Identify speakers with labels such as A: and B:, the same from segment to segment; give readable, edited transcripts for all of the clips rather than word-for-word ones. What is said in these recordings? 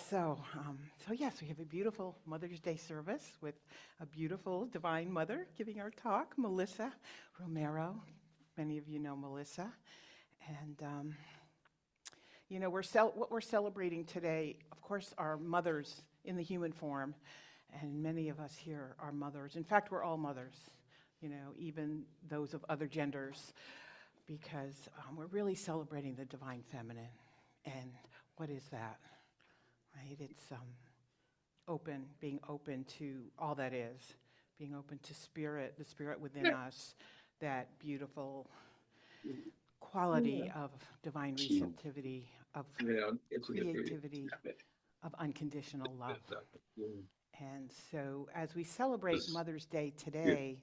A: Yes, we have a beautiful Mother's Day service with a beautiful Divine Mother giving our talk, Melissa Romero. Many of you know Melissa. And, what we're celebrating today, of course, are mothers in the human form. And many of us here are mothers. In fact, we're all mothers, even those of other genders, because we're really celebrating the divine feminine. And what is that? Right? It's being open to all that is, being open to spirit, the spirit within us, that beautiful quality of divine receptivity, of creativity, of unconditional love. And so as we celebrate Mother's Day today,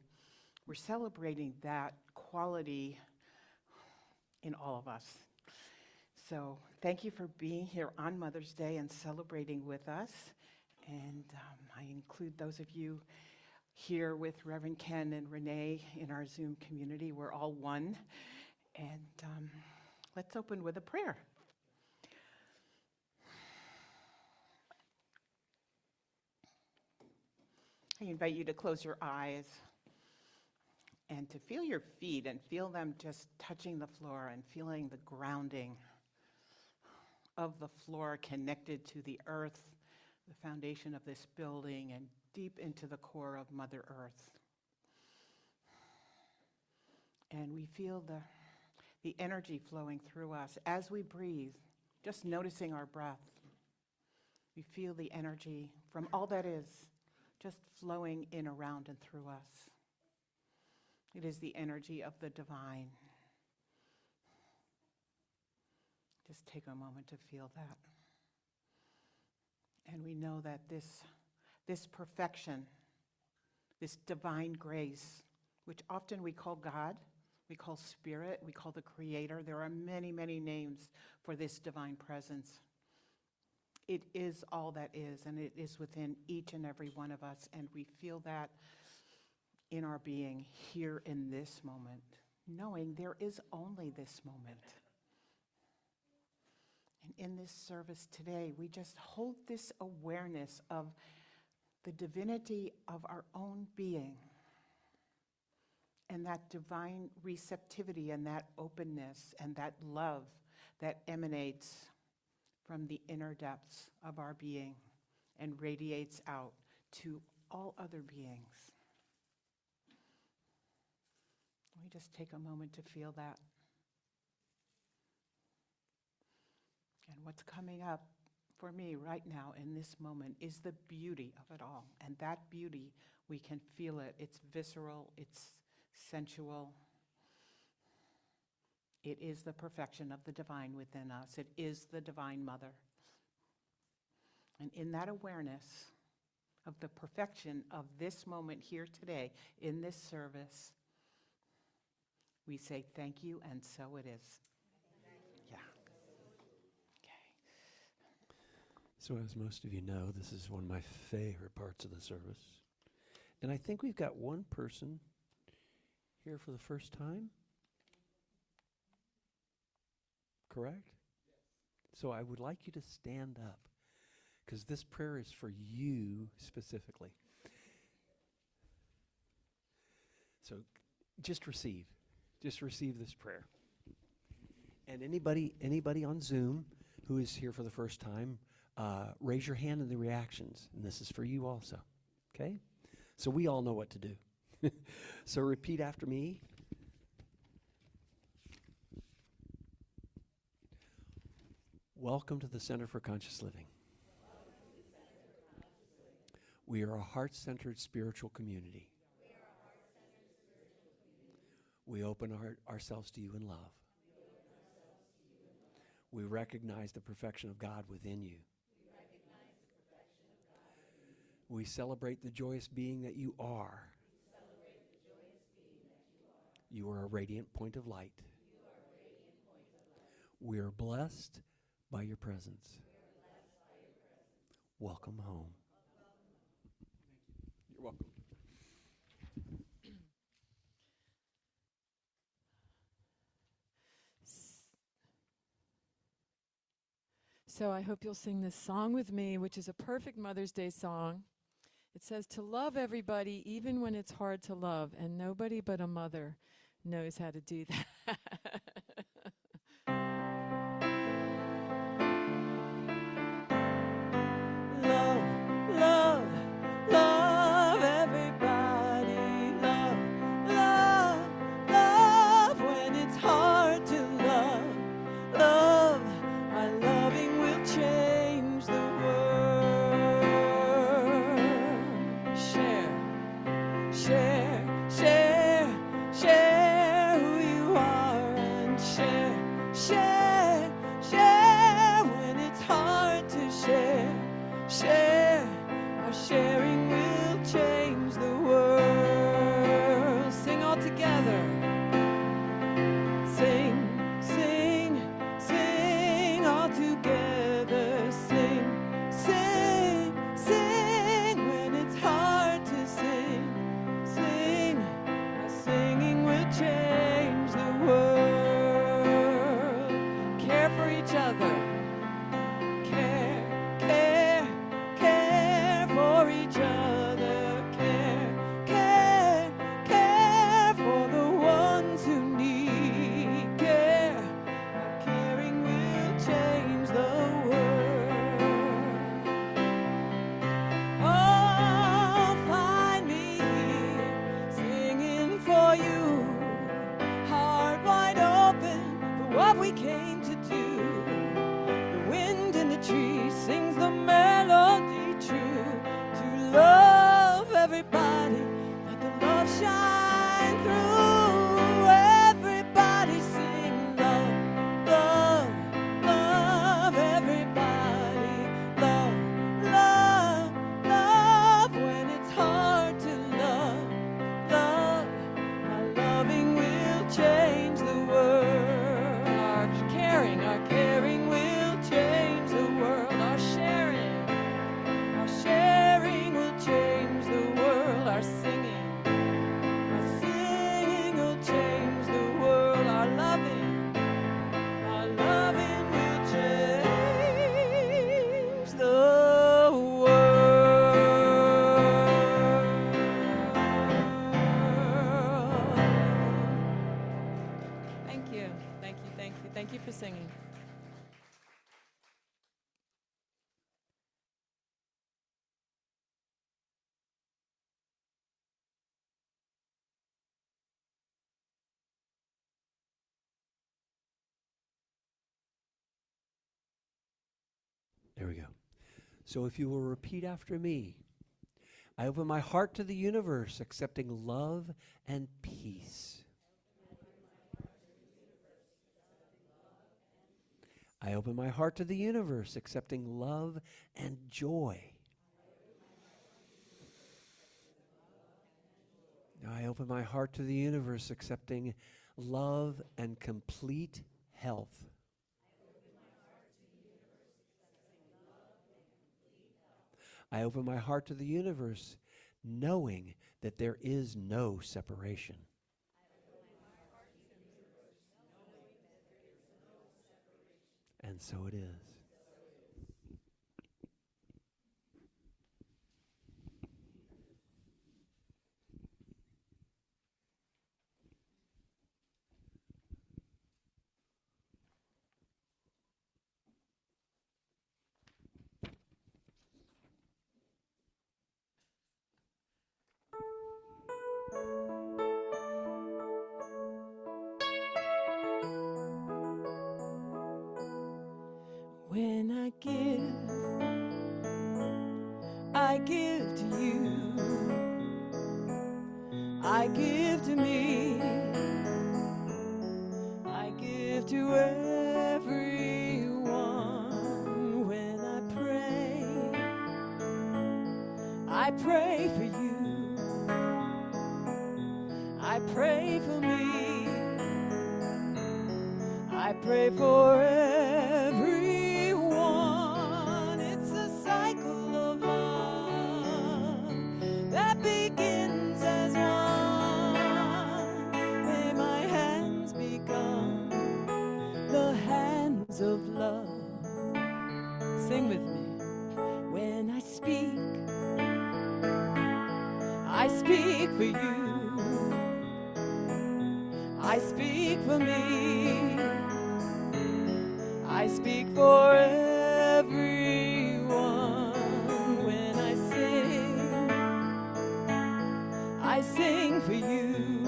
A: we're celebrating that quality in all of us. So thank you for being here on Mother's Day and celebrating with us. And I include those of you here with Reverend Ken and Renee in our Zoom community. We're all one. And let's open with a prayer. I invite you to close your eyes and to feel your feet and feel them just touching the floor and feeling the grounding of the floor connected to the earth, the foundation of this building, and deep into the core of Mother Earth. And we feel the energy flowing through us as we breathe, just noticing our breath. We feel the energy from all that is just flowing in, around, and through us. It is the energy of the divine. Just take a moment to feel that. And we know that this perfection, this divine grace, which often we call God, we call Spirit, we call the Creator. There are many, many names for this divine presence. It is all that is, and it is within each and every one of us, and we feel that in our being here in this moment, knowing there is only this moment. And in this service today, we just hold this awareness of the divinity of our own being and that divine receptivity and that openness and that love that emanates from the inner depths of our being and radiates out to all other beings. We just take a moment to feel that. And what's coming up for me right now in this moment is the beauty of it all. And that beauty, we can feel it. It's visceral, it's sensual. It is the perfection of the divine within us. It is the Divine Mother. And in that awareness of the perfection of this moment here today, in this service, we say thank you, and so it is. Yeah.
B: So as most of you know, this is one of my favorite parts of the service. And I think we've got one person here for the first time. Correct? Yes. So I would like you to stand up, because this prayer is for you specifically. So just receive this prayer. And anybody on Zoom who is here for the first time, raise your hand in the reactions, and this is for you also, okay? So we all know what to do. So repeat after me. Welcome to the Center for Conscious Living. We are a heart-centered spiritual community. We open ourselves to you in love. We recognize the perfection of God within you. We celebrate the joyous being that you are. You are a radiant point of light. We are blessed by your presence. Welcome home. You're welcome.
C: So I hope you'll sing this song with me, which is a perfect Mother's Day song. It says to love everybody even when it's hard to love, and nobody but a mother knows how to do that. Love, love, love everybody. Love, love, love when it's hard to love. Love, our loving will change the world. Share, share, share, share who you are, and share, share, share when it's hard to share. Share, our sharing will change the world. Sing all together. Sing, sing, sing all together. Sing, sing, sing when it's hard to sing. Sing, our singing will change the world. Care for each other. Care, care, care for each other. Care, care, care for the ones who need care. Our caring will change the world. Oh, find me here, singing for you, heart wide open for what we came to do. The wind in the trees sings the melody true. To love everybody, let the love shine through. Everybody sing love, love, love everybody. Love, love, love when it's hard to love. Love, our loving will change the world. Our caring will change the world. Our sharing will change the world. Our singing will change the world. Our loving will change the world. Thank you, thank you, thank you, thank you for singing.
B: There we go. So if you will repeat after me, I open my heart to the universe, accepting love and peace. I open my heart to the universe, accepting love and joy. I open my heart to the universe, accepting love and complete health. I open my heart to the universe, knowing that there is no separation. And so it is.
C: When I give to you, I give to me, I give to everyone. When I pray for you, I pray for me, I pray for everyone. It's a cycle of love that begins as one. May my hands become the hands of love. I speak for you. I speak for me. I speak for everyone. When I sing for you.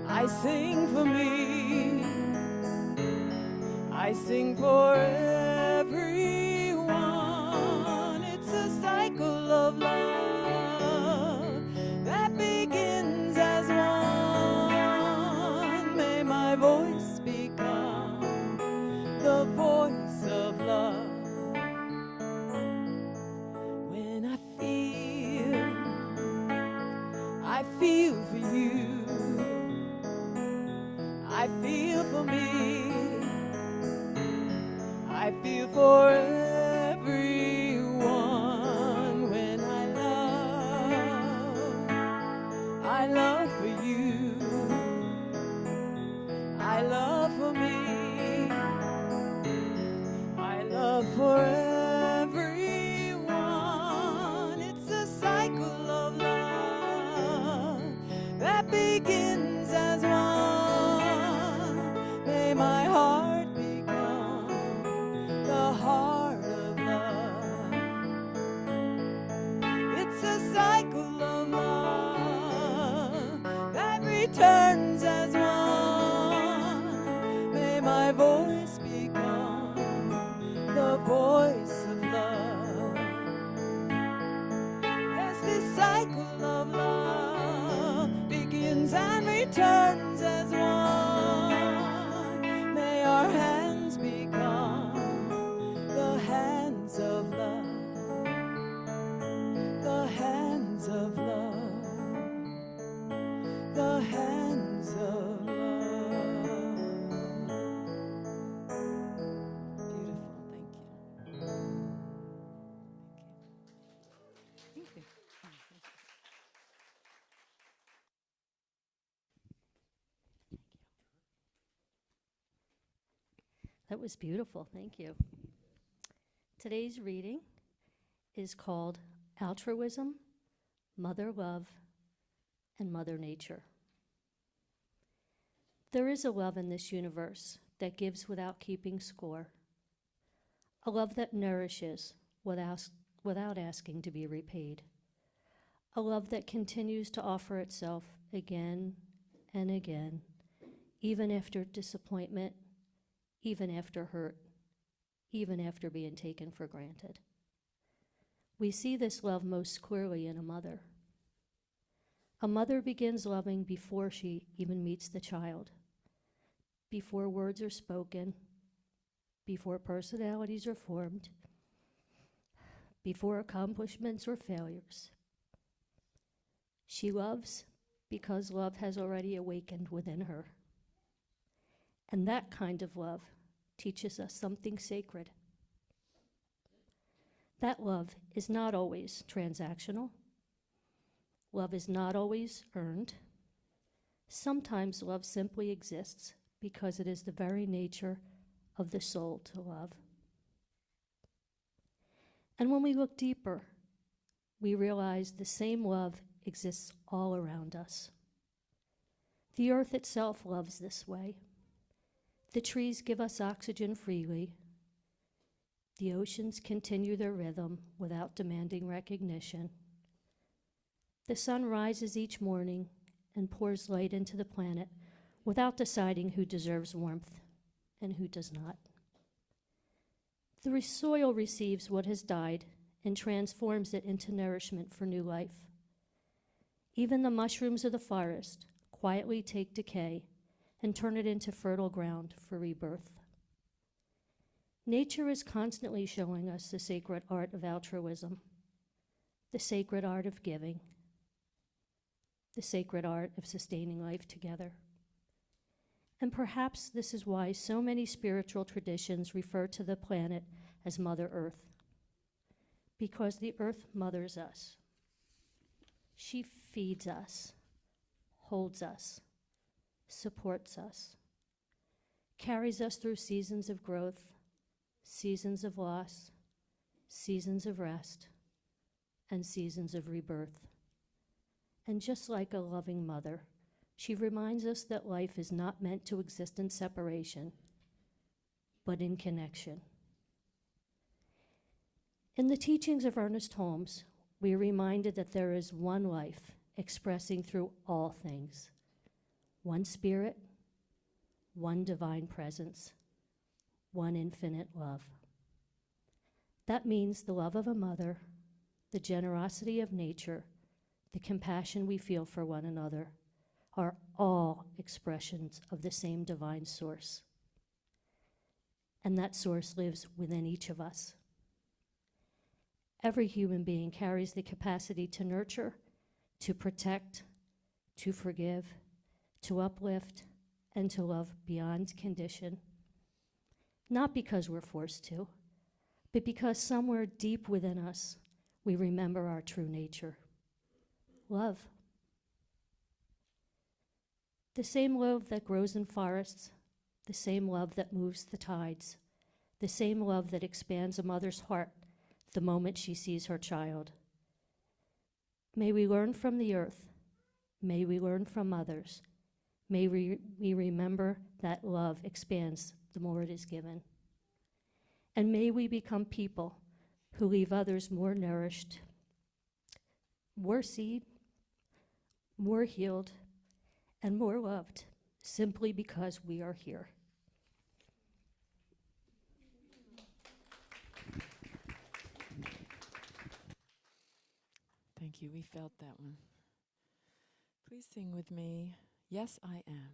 C: I sing for me. I sing for everyone. It's a cycle of love that begins as one. May my voice become the voice of love. When I feel for you. I feel for me. I feel for everyone. When I love for you. I love for me. I love for everyone. It's a cycle of love that begins as one. May my heart become the heart of love. It's a cycle of love that returns as one. May my voice become the voice of love. Yes, this cycle of love begins and returns as one. May our hands become the hands of love, the hands of love, the hands of love. Beautiful, thank you. Thank you.
D: That was beautiful, thank you. Today's reading is called Altruism, Mother Love, and Mother Nature. There is a love in this universe that gives without keeping score, a love that nourishes without asking to be repaid, a love that continues to offer itself again and again, even after disappointment, even after hurt, even after being taken for granted. We see this love most clearly in a mother. A mother begins loving before she even meets the child, before words are spoken, before personalities are formed, before accomplishments or failures. She loves because love has already awakened within her. And that kind of love teaches us something sacred. That love is not always transactional. Love is not always earned. Sometimes love simply exists because it is the very nature of the soul to love. And when we look deeper, we realize the same love exists all around us. The earth itself loves this way. The trees give us oxygen freely. The oceans continue their rhythm without demanding recognition. The sun rises each morning and pours light into the planet without deciding who deserves warmth and who does not. The soil receives what has died and transforms it into nourishment for new life. Even the mushrooms of the forest quietly take decay and turn it into fertile ground for rebirth. Nature is constantly showing us the sacred art of altruism, the sacred art of giving, the sacred art of sustaining life together. And perhaps this is why so many spiritual traditions refer to the planet as Mother Earth, because the earth mothers us. She feeds us, holds us, supports us, carries us through seasons of growth, seasons of loss, seasons of rest, and seasons of rebirth. And just like a loving mother, she reminds us that life is not meant to exist in separation, but in connection. In the teachings of Ernest Holmes, we are reminded that there is one life expressing through all things, one spirit, one divine presence, one infinite love. That means the love of a mother, the generosity of nature, the compassion we feel for one another are all expressions of the same divine source. And that source lives within each of us. Every human being carries the capacity to nurture, to protect, to forgive, to uplift, and to love beyond condition. Not because we're forced to, but because somewhere deep within us, we remember our true nature. Love. The same love that grows in forests, the same love that moves the tides, the same love that expands a mother's heart the moment she sees her child. May we learn from the earth. May we learn from others. May we remember that love expands the more it is given. And may we become people who leave others more nourished, more seen, more healed, and more loved, simply because we are here.
C: Thank you. We felt that one. Please sing with me, Yes, I Am.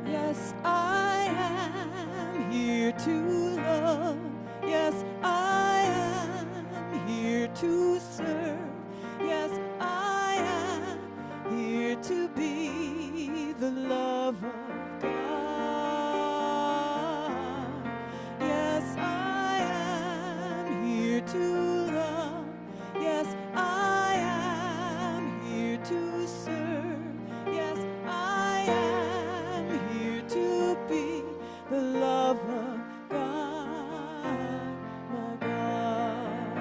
C: Yes, I am here to love. Yes, I am here to serve. Yes, I am here to be the love of God. Yes, I am here to love. Yes, I am here to serve. Yes, I am here to be the love of God, my God.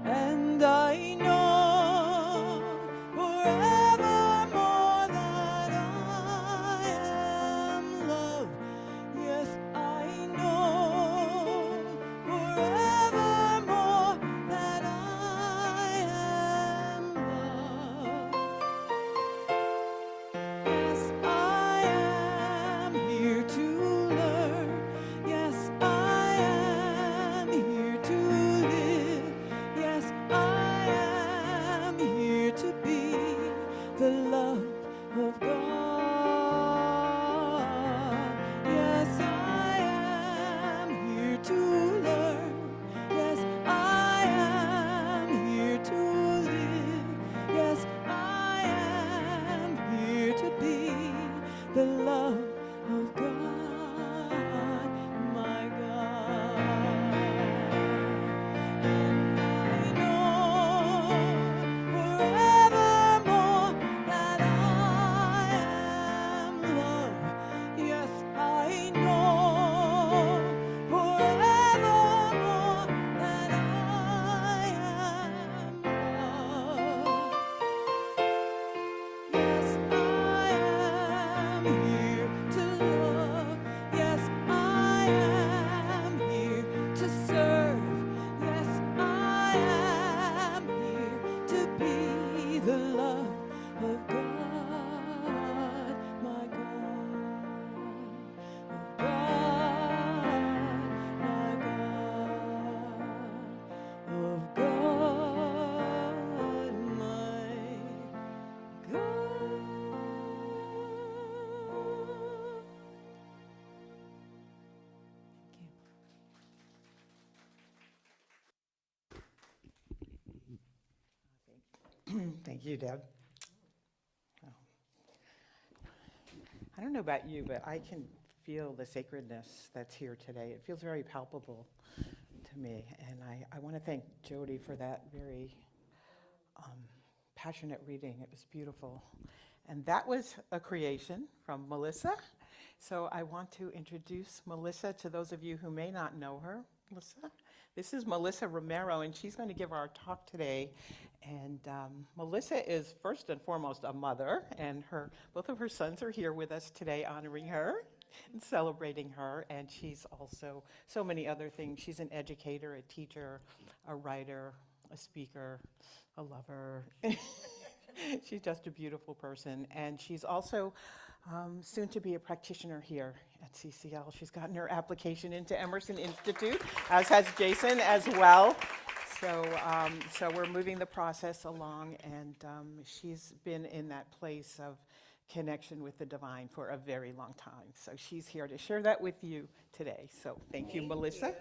C: And I know forevermore that I am loved. Yes, I know forevermore that I am loved. Yes, I am here to learn. Yes, I am here to live. Yes, I am here to be the love of God. Yes, I am here to learn. Yes, I am here to live. Yes, I am here to be the love of God, my God. And I know forevermore that I am loved. Yes, I know forevermore that I am loved. Yes, I am here to love. Yes, I am here to serve. Yes, I am here to be the love of God, my God. Of God, my God. Of God, my God.
A: Thank you, Deb. Oh. I don't know about you, but I can feel the sacredness that's here today. It feels very palpable to me, and I want to thank Jody for that very passionate reading. It was beautiful. And that was a creation from Melissa. So I want to introduce Melissa to those of you who may not know her. Melissa, this is Melissa Romero, and she's going to give our talk today. And Melissa is first and foremost a mother, and both of her sons are here with us today honoring her and celebrating her. And she's also so many other things. She's an educator, a teacher, a writer, a speaker, a lover. She's just a beautiful person. And she's also soon to be a practitioner here at CCL. She's gotten her application into Emerson Institute, as has Jason as well. So we're moving the process along, and she's been in that place of connection with the divine for a very long time. So she's here to share that with you today. So thank you, Melissa.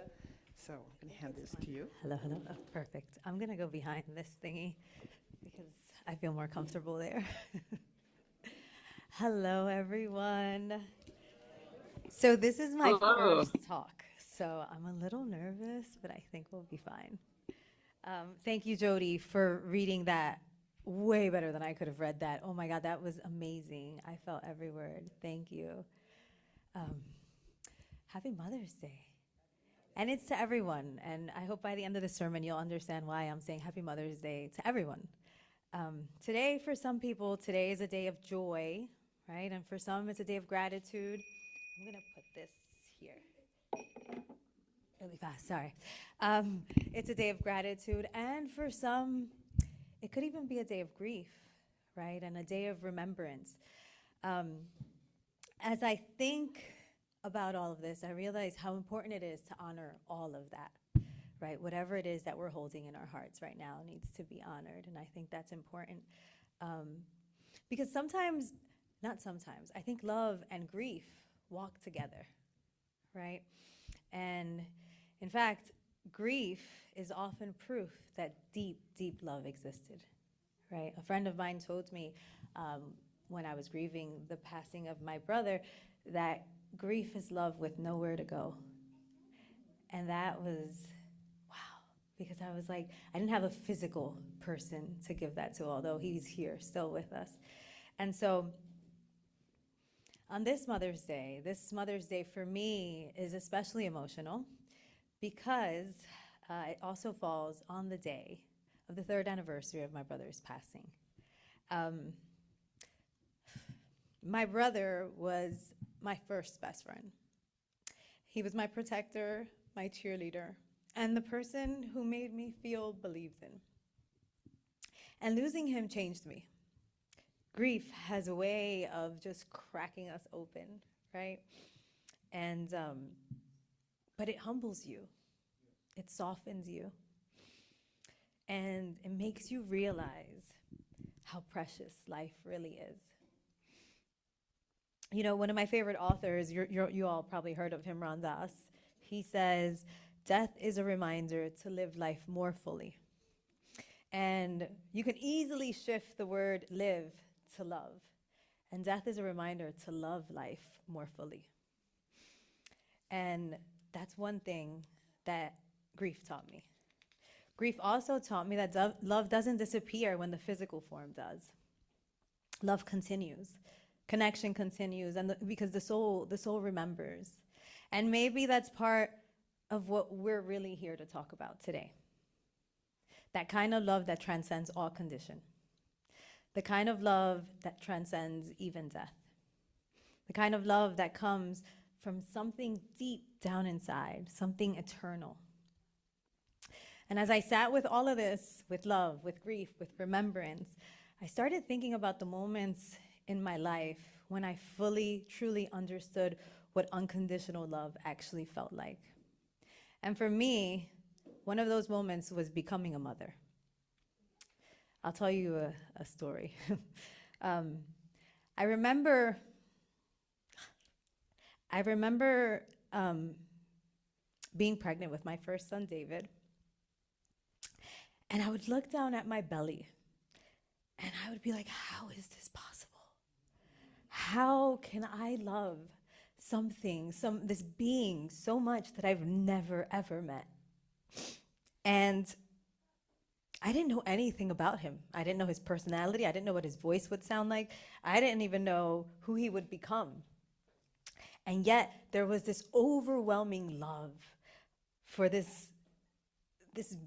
A: So I'm going to hand this to you.
E: Hello, hello. Oh, perfect. I'm going to go behind this thingy because I feel more comfortable there. Hello, everyone. So this is my first talk, so I'm a little nervous, but I think we'll be fine. Thank you, Jody, for reading that way better than I could have read that. Oh my God, that was amazing. I felt every word. Thank you. Happy Mother's Day. And it's to everyone, and I hope by the end of the sermon you'll understand why I'm saying Happy Mother's Day to everyone. Today, for some people, today is a day of joy, right? And for some, it's a day of gratitude. I'm going to put this here really fast, sorry. It's a day of gratitude, and for some, it could even be a day of grief, right? And a day of remembrance. As I think about all of this, I realize how important it is to honor all of that, right? Whatever it is that we're holding in our hearts right now needs to be honored, and I think that's important. Because I think love and grief walk together, right? And in fact, grief is often proof that deep, deep love existed, right? A friend of mine told me when I was grieving the passing of my brother that grief is love with nowhere to go. And that was, wow, because I was like, I didn't have a physical person to give that to, although he's here still with us. And so on this Mother's Day for me is especially emotional because it also falls on the day of the 3rd anniversary of my brother's passing. My brother was my first best friend. He was my protector, my cheerleader, and the person who made me feel believed in. And losing him changed me. Grief has a way of just cracking us open, right? And, but it humbles you. It softens you. And it makes you realize how precious life really is. You know, one of my favorite authors, you all probably heard of him, Ram Dass. He says, death is a reminder to live life more fully. And you can easily shift the word live to love. And death is a reminder to love life more fully. And that's one thing that grief taught me. Grief also taught me that love doesn't disappear when the physical form does. Love continues. Connection continues, and because the soul remembers. And maybe that's part of what we're really here to talk about today. That kind of love that transcends all condition. The kind of love that transcends even death. The kind of love that comes from something deep down inside, something eternal. And as I sat with all of this, with love, with grief, with remembrance, I started thinking about the moments in my life when I fully, truly understood what unconditional love actually felt like. And for me, one of those moments was becoming a mother. I'll tell you a story. I remember being pregnant with my first son, David, and I would look down at my belly, and I would be like, how is this possible? How can I love this being so much that I've never, ever met? And I didn't know anything about him. I didn't know his personality. I didn't know what his voice would sound like. I didn't even know who he would become. And yet there was this overwhelming love for this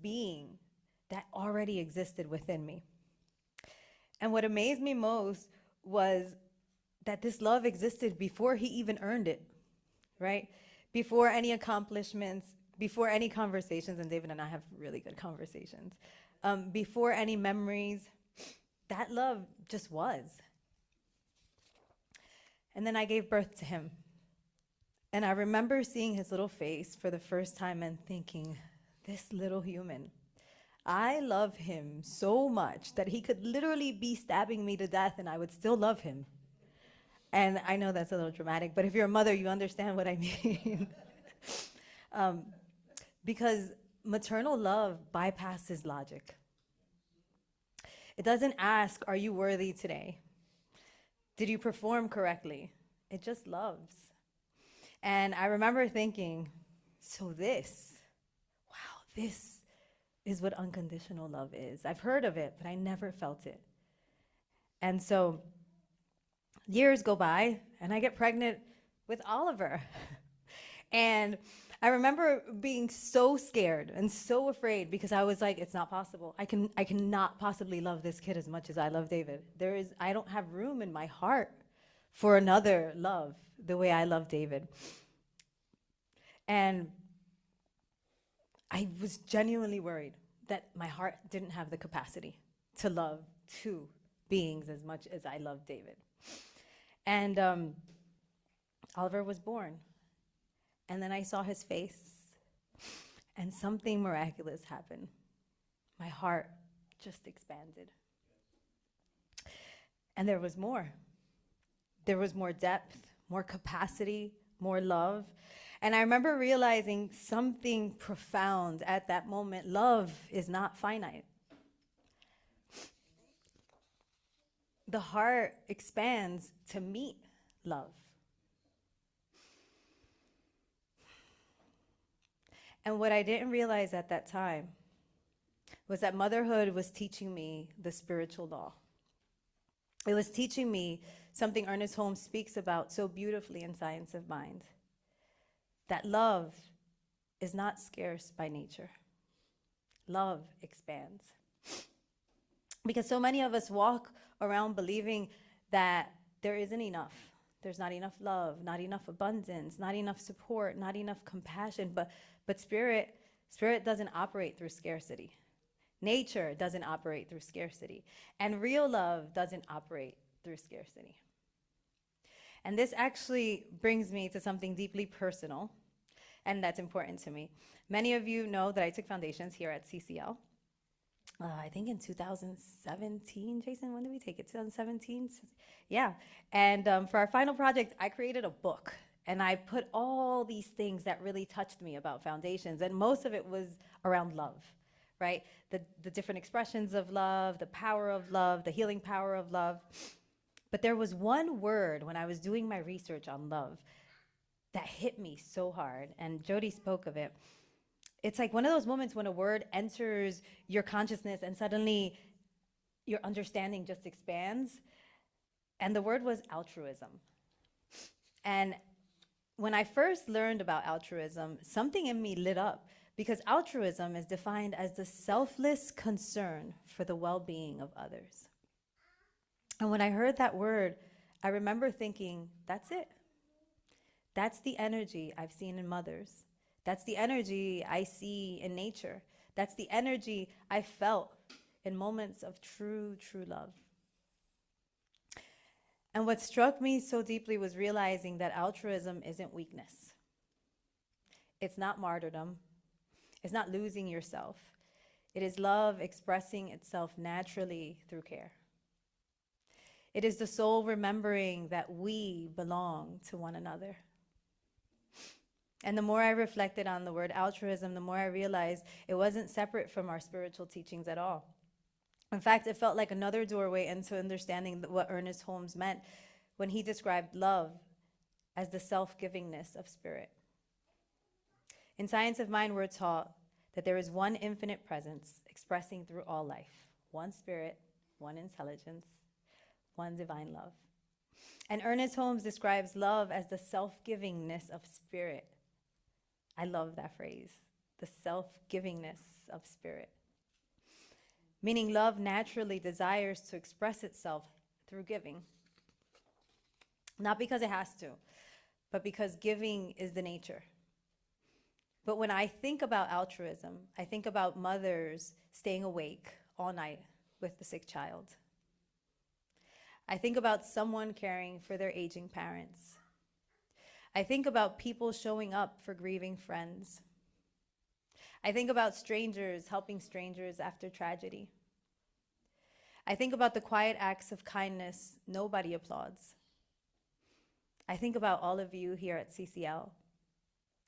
E: being that already existed within me. And what amazed me most was that this love existed before he even earned it, right? Before any accomplishments, before any conversations, and David and I have really good conversations, before any memories, that love just was. And then I gave birth to him. And I remember seeing his little face for the first time and thinking, this little human, I love him so much that he could literally be stabbing me to death and I would still love him. And I know that's a little dramatic, but if you're a mother, you understand what I mean. Because maternal love bypasses logic. It doesn't ask, are you worthy today? Did you perform correctly? It just loves. And I remember thinking, so this is what unconditional love is. I've heard of it, but I never felt it. And so years go by, and I get pregnant with Oliver. And I remember being so scared and so afraid because I was like, it's not possible. I cannot possibly love this kid as much as I love David. I don't have room in my heart for another love the way I love David. And I was genuinely worried that my heart didn't have the capacity to love two beings as much as I love David. And Oliver was born. And then I saw his face, and something miraculous happened. My heart just expanded. And there was more. There was more depth, more capacity, more love. And I remember realizing something profound at that moment. Love is not finite. The heart expands to meet love. And what I didn't realize at that time was that motherhood was teaching me the spiritual law. It was teaching me something Ernest Holmes speaks about so beautifully in Science of Mind, that love is not scarce by nature. Love expands. Because so many of us walk around believing that there isn't enough. There's not enough love, not enough abundance, not enough support, not enough compassion. But spirit doesn't operate through scarcity. Nature doesn't operate through scarcity. And real love doesn't operate through scarcity. And this actually brings me to something deeply personal, and that's important to me. Many of you know that I took foundations here at CCL. I think in 2017, Jason, when did we take it? 2017? Yeah. And for our final project, I created a book. And I put all these things that really touched me about foundations. And most of it was around love, right? The different expressions of love, the power of love, the healing power of love. But there was one word when I was doing my research on love that hit me so hard. And Jody spoke of it. It's like one of those moments when a word enters your consciousness and suddenly your understanding just expands. And the word was altruism. And when I first learned about altruism, something in me lit up, because altruism is defined as the selfless concern for the well-being of others. And when I heard that word, I remember thinking, that's it. That's the energy I've seen in mothers. That's the energy I see in nature. That's the energy I felt in moments of true, true love. And what struck me so deeply was realizing that altruism isn't weakness. It's not martyrdom. It's not losing yourself. It is love expressing itself naturally through care. It is the soul remembering that we belong to one another. And the more I reflected on the word altruism, the more I realized it wasn't separate from our spiritual teachings at all. In fact, it felt like another doorway into understanding what Ernest Holmes meant when he described love as the self-givingness of spirit. In Science of Mind, we're taught that there is one infinite presence expressing through all life, one spirit, one intelligence, one divine love. And Ernest Holmes describes love as the self-givingness of spirit. I love that phrase, the self-givingness of spirit. Meaning love naturally desires to express itself through giving. Not because it has to, but because giving is the nature. But when I think about altruism, I think about mothers staying awake all night with the sick child. I think about someone caring for their aging parents. I think about people showing up for grieving friends. I think about strangers helping strangers after tragedy. I think about the quiet acts of kindness nobody applauds. I think about all of you here at CCL,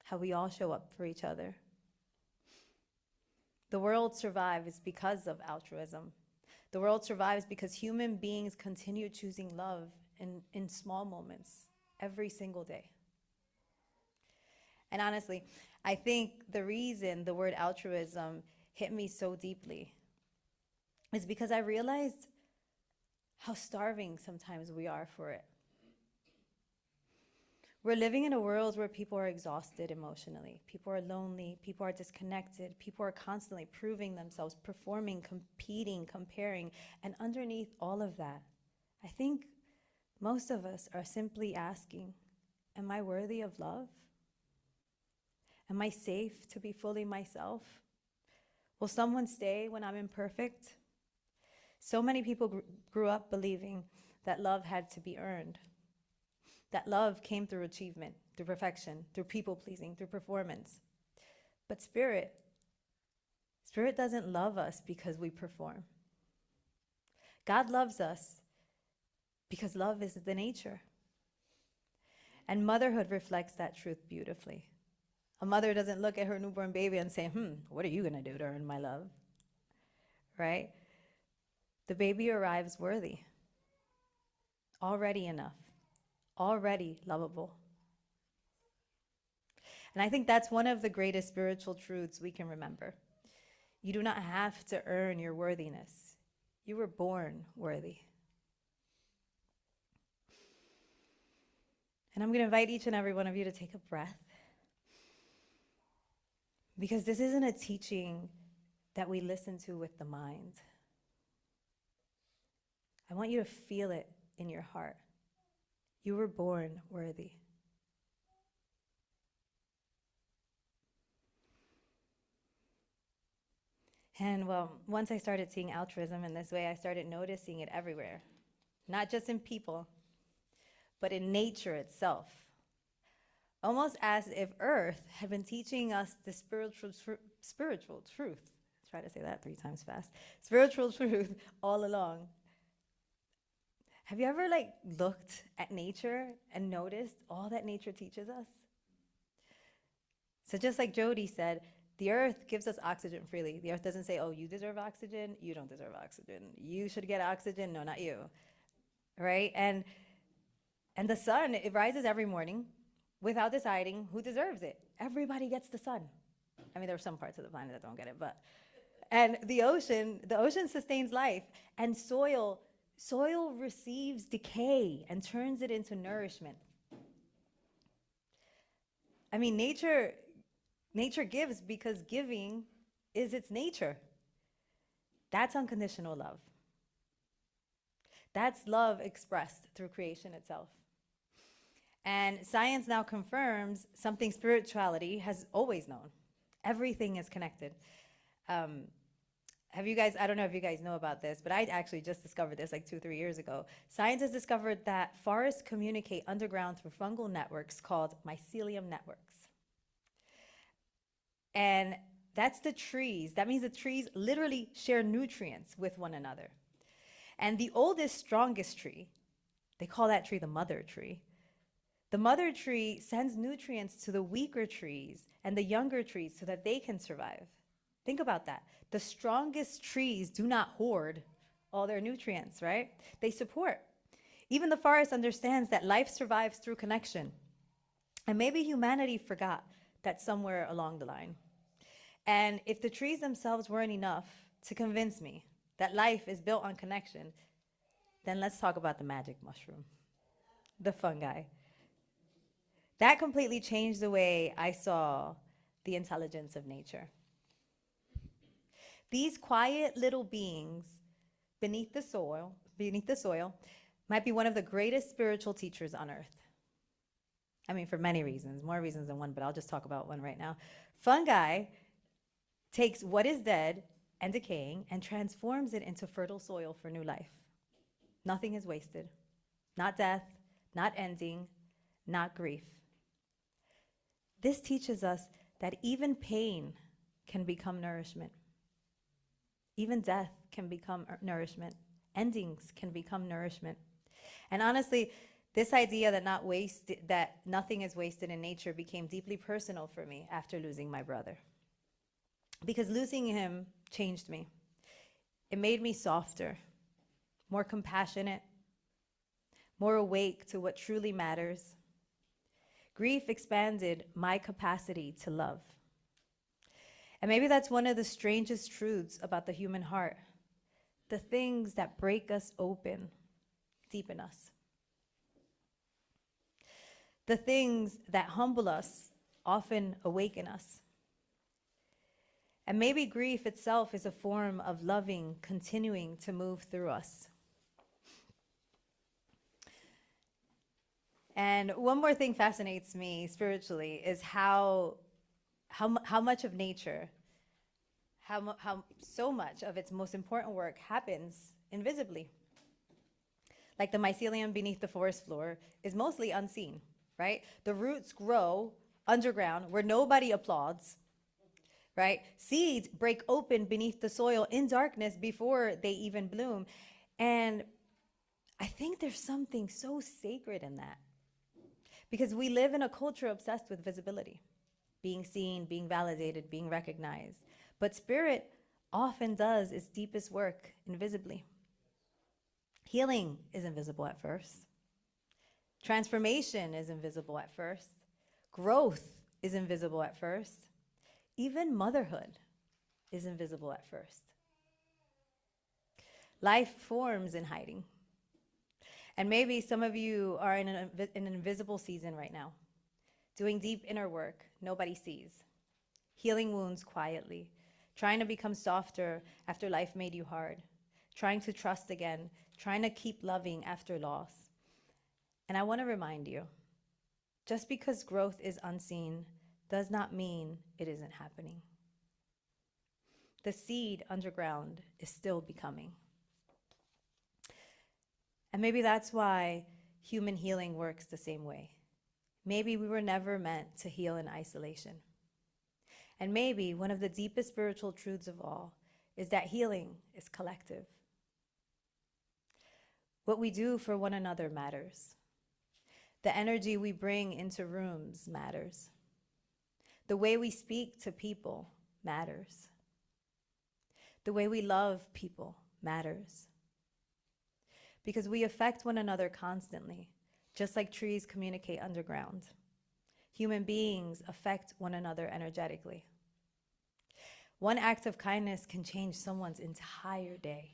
E: how we all show up for each other. The world survives because of altruism. The world survives because human beings continue choosing love in small moments every single day. And honestly, I think the reason the word altruism hit me so deeply is because I realized how starving sometimes we are for it. We're living in a world where people are exhausted emotionally. People are lonely. People are disconnected. People are constantly proving themselves, performing, competing, comparing. And underneath all of that, I think most of us are simply asking, am I worthy of love? Am I safe to be fully myself? Will someone stay when I'm imperfect? So many people grew up believing that love had to be earned. That love came through achievement, through perfection, through people-pleasing, through performance. But Spirit doesn't love us because we perform. God loves us because love is the nature. And motherhood reflects that truth beautifully. A mother doesn't look at her newborn baby and say, what are you going to do to earn my love? Right? The baby arrives worthy, already enough, already lovable. And I think that's one of the greatest spiritual truths we can remember. You do not have to earn your worthiness. You were born worthy. And I'm going to invite each and every one of you to take a breath, because this isn't a teaching that we listen to with the mind. I want you to feel it in your heart. You were born worthy. And well, once I started seeing altruism in this way, I started noticing it everywhere. Not just in people, but in nature itself. Almost as if Earth had been teaching us the spiritual truth. Try to say that 3 times fast. Spiritual truth all along. Have you ever looked at nature and noticed all that nature teaches us? So just like Jody said, the earth gives us oxygen freely. The earth doesn't say, oh, you deserve oxygen, you don't deserve oxygen. You should get oxygen, no, not you, right? And the sun, it rises every morning without deciding who deserves it. Everybody gets the sun. I mean, there are some parts of the planet that don't get it, but, and the ocean sustains life, and soil receives decay and turns it into nourishment. I mean, nature gives because giving is its nature. That's unconditional love. That's love expressed through creation itself. And science now confirms something spirituality has always known. Everything is connected. I don't know if you guys know about this, but I actually just discovered this 2-3 years ago. Scientists discovered that forests communicate underground through fungal networks called mycelium networks. And that's the trees. That means the trees literally share nutrients with one another. And the oldest, strongest tree, they call that tree the mother tree. The mother tree sends nutrients to the weaker trees and the younger trees so that they can survive. Think about that. The strongest trees do not hoard all their nutrients, right? They support. Even the forest understands that life survives through connection. And maybe humanity forgot that somewhere along the line. And if the trees themselves weren't enough to convince me that life is built on connection, then let's talk about the magic mushroom, the fungi. That completely changed the way I saw the intelligence of nature. These quiet little beings beneath the soil, might be one of the greatest spiritual teachers on earth. I mean, for many reasons, more reasons than one, but I'll just talk about one right now. Fungi takes what is dead and decaying and transforms it into fertile soil for new life. Nothing is wasted. Not death, not ending, not grief. This teaches us that even pain can become nourishment. Even death can become nourishment. Endings can become nourishment. And honestly, this idea that nothing is wasted in nature became deeply personal for me after losing my brother. Because losing him changed me. It made me softer, more compassionate, more awake to what truly matters. Grief expanded my capacity to love. And maybe that's one of the strangest truths about the human heart. The things that break us open deepen us. The things that humble us often awaken us. And maybe grief itself is a form of loving, continuing to move through us. And one more thing fascinates me spiritually is how much of nature, how so much of its most important work happens invisibly. Like the mycelium beneath the forest floor is mostly unseen, right? The roots grow underground where nobody applauds, right? Seeds break open beneath the soil in darkness before they even bloom. And I think there's something so sacred in that. Because we live in a culture obsessed with visibility, being seen, being validated, being recognized. But spirit often does its deepest work invisibly. Healing is invisible at first. Transformation is invisible at first. Growth is invisible at first. Even motherhood is invisible at first. Life forms in hiding. And maybe some of you are in an invisible season right now, doing deep inner work nobody sees, healing wounds quietly, trying to become softer after life made you hard, trying to trust again, trying to keep loving after loss. And I want to remind you, just because growth is unseen does not mean it isn't happening. The seed underground is still becoming. And maybe that's why human healing works the same way. Maybe we were never meant to heal in isolation. And maybe one of the deepest spiritual truths of all is that healing is collective. What we do for one another matters. The energy we bring into rooms matters. The way we speak to people matters. The way we love people matters. Because we affect one another constantly, just like trees communicate underground. Human beings affect one another energetically. One act of kindness can change someone's entire day.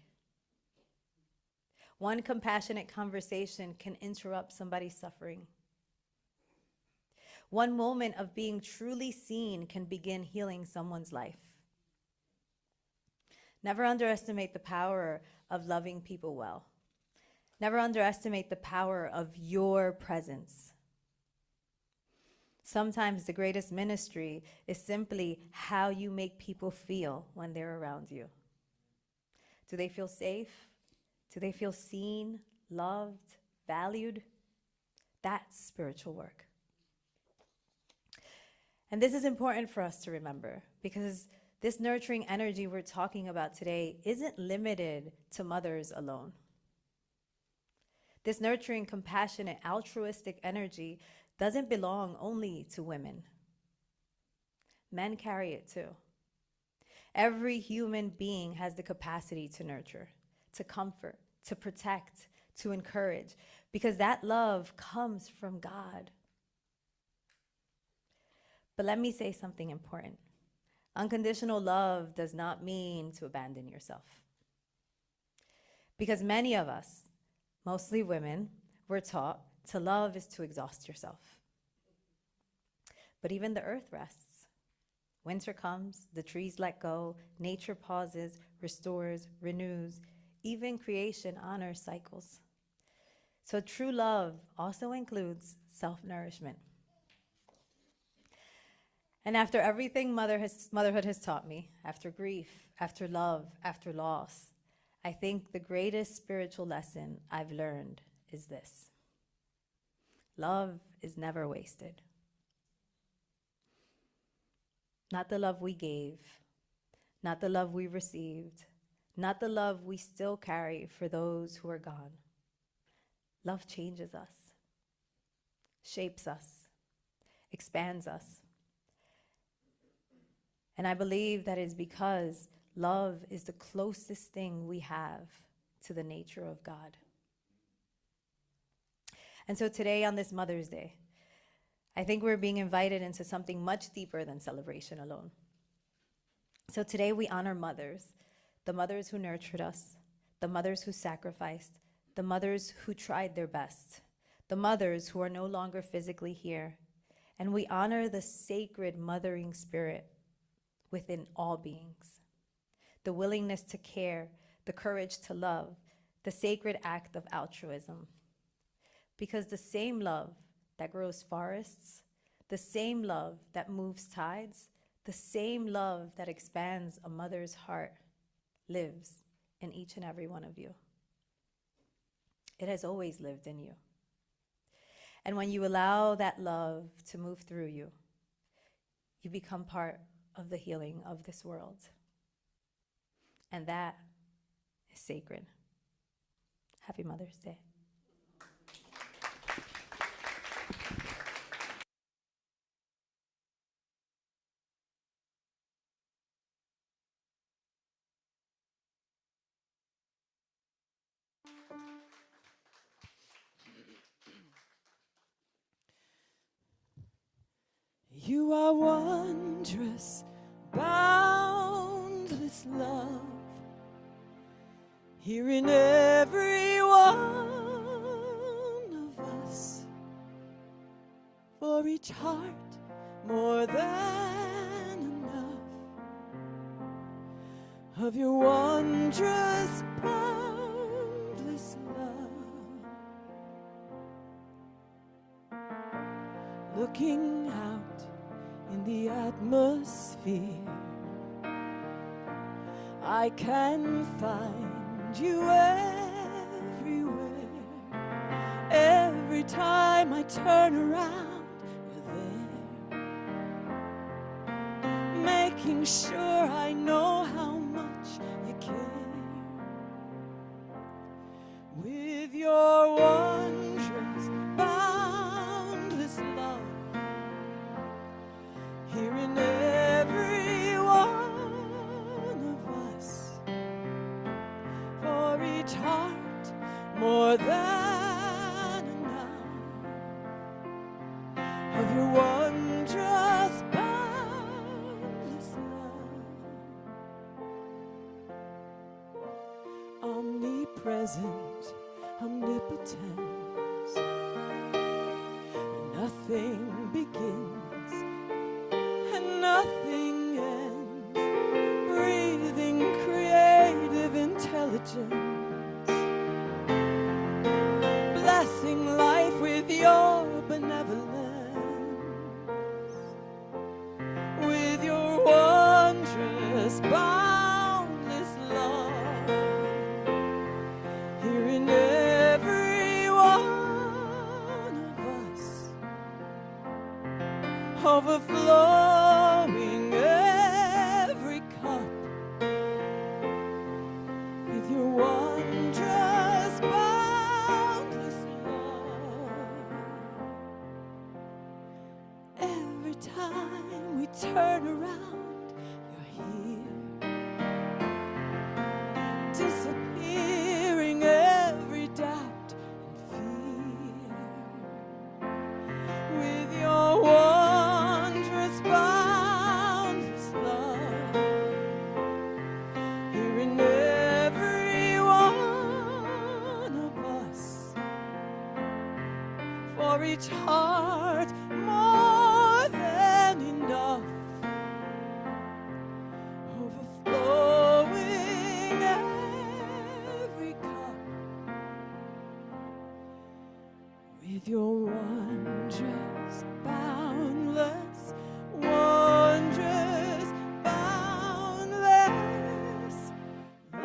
E: One compassionate conversation can interrupt somebody's suffering. One moment of being truly seen can begin healing someone's life. Never underestimate the power of loving people well. Never underestimate the power of your presence. Sometimes the greatest ministry is simply how you make people feel when they're around you. Do they feel safe? Do they feel seen, loved, valued? That's spiritual work. And this is important for us to remember because this nurturing energy we're talking about today isn't limited to mothers alone. This nurturing, compassionate, altruistic energy doesn't belong only to women. Men carry it too. Every human being has the capacity to nurture, to comfort, to protect, to encourage, because that love comes from God. But let me say something important. Unconditional love does not mean to abandon yourself. Because many of us, mostly women, were taught to love is to exhaust yourself. But even the earth rests. Winter comes, the trees let go, nature pauses, restores, renews. Even creation honors cycles. So true love also includes self-nourishment. And after everything motherhood has taught me, after grief, after love, after loss, I think the greatest spiritual lesson I've learned is this: love is never wasted. Not the love we gave, not the love we received, not the love we still carry for those who are gone. Love changes us, shapes us, expands us. And I believe that is because love is the closest thing we have to the nature of God. And so today, on this Mother's Day, I think we're being invited into something much deeper than celebration alone. So today we honor mothers, the mothers who nurtured us, the mothers who sacrificed, the mothers who tried their best, the mothers who are no longer physically here. And we honor the sacred mothering spirit within all beings, the willingness to care, the courage to love, the sacred act of altruism. Because the same love that grows forests, the same love that moves tides, the same love that expands a mother's heart lives in each and every one of you. It has always lived in you. And when you allow that love to move through you, you become part of the healing of this world. And that is sacred. Happy Mother's Day.
C: You are wondrous, boundless love, here in every one of us, for each heart more than enough of your wondrous, boundless love. Looking out in the atmosphere, I can find you everywhere. Every time I turn around, you're there, making sure I know how much you care. With your wondrous, boundless love, here in every one of us, for each heart more than enough of your wondrous, boundless love. Omnipresent, omnipotent, nothing begins and nothing ends, breathing creative intelligence, blessing life with your benevolence, with your wondrous, boundless love, here in every one of us, overflowing every cup with your wondrous, boundless love. Every time we turn around, you're here, disappearing every doubt and fear with your wondrous, for each heart, more than enough, overflowing every cup with your wondrous, boundless, wondrous, boundless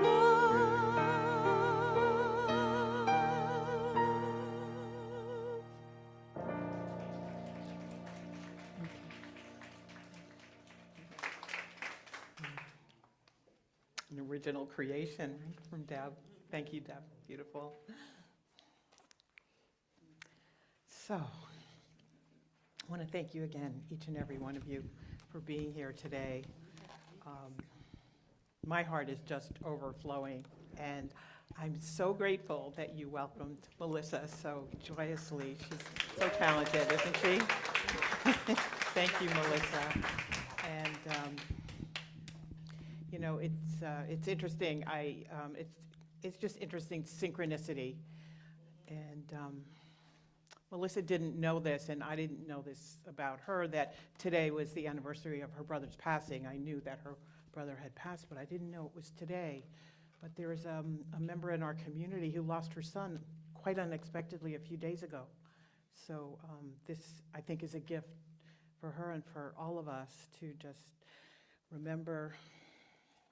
C: love.
A: An original creation from Deb. Thank you, Deb. Beautiful. So, I want to thank you again, each and every one of you, for being here today. My heart is just overflowing, and I'm so grateful that you welcomed Melissa so joyously. She's so talented, isn't she? Thank you, Melissa. And you know, it's interesting. It's just interesting synchronicity, and Melissa didn't know this, and I didn't know this about her, that today was the anniversary of her brother's passing. I knew that her brother had passed, but I didn't know it was today. But there is a member in our community who lost her son quite unexpectedly a few days ago. So this, I think, is a gift for her and for all of us to just remember